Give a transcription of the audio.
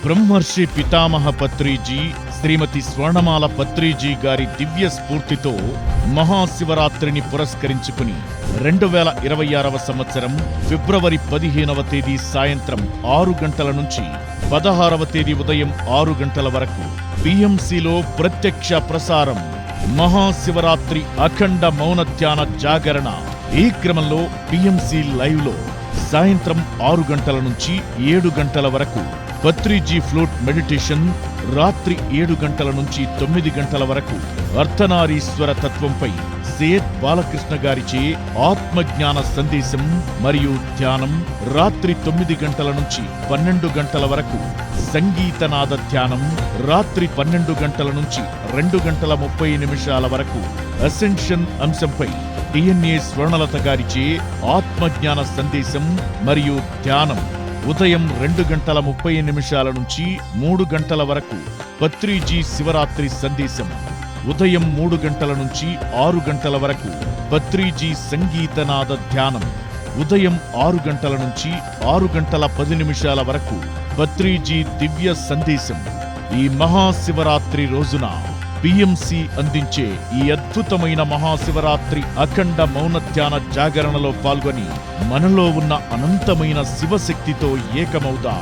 బ్రహ్మర్షి పితామహ పత్రిజీ శ్రీమతి స్వర్ణమాల పత్రిజీ గారి దివ్య స్ఫూర్తితో మహాశివరాత్రిని పురస్కరించుకుని 2026వ సంవత్సరం ఫిబ్రవరి 15వ తేదీ సాయంత్రం 6 గంటల నుంచి 16వ తేదీ ఉదయం 6 గంటల వరకు పిఎంసిలో ప్రత్యక్ష ప్రసారం మహాశివరాత్రి అఖండ మౌన ధ్యాన జాగరణ. ఈ క్రమంలో పిఎంసి లైవ్ లో సాయంత్రం 6 గంటల నుంచి 7 గంటల వరకు పత్రిజీ ఫ్లూట్ మెడిటేషన్, రాత్రి 7 గంటల నుంచి 9 గంటల వరకు అర్ధనారీశ్వర తత్వంపై సేత్ బాలకృష్ణ గారిచే ఆత్మజ్ఞాన సందేశం మరియు ధ్యానం, రాత్రి 9 గంటల నుంచి 12 గంటల వరకు సంగీతనాద ధ్యానం, రాత్రి 12 గంటల నుంచి 2 గంటల 30 నిమిషాల వరకు అసెన్షన్ అంశంపై డిఎన్ఏ స్వర్ణలత గారిచే ఆత్మజ్ఞాన సందేశం మరియు ధ్యానం, ఉదయం 2 గంటల 30 నిమిషాల నుంచి 3 గంటల వరకు పత్రిజీ శివరాత్రి సందేశం, ఉదయం 3 గంటల నుంచి 6 గంటల వరకు పత్రిజీ సంగీతనాద ధ్యానం, ఉదయం 6 గంటల నుంచి 6 గంటల 10 నిమిషాల వరకు పత్రిజీ దివ్య సందేశం. ఈ మహాశివరాత్రి రోజున పిఎంసి అందించే ఈ అద్భుతమైన మహాశివరాత్రి అఖండ మౌన ధ్యాన జాగరణలో పాల్గొని మనలో ఉన్న అనంతమైన శివశక్తితో ఏకమవుదాం.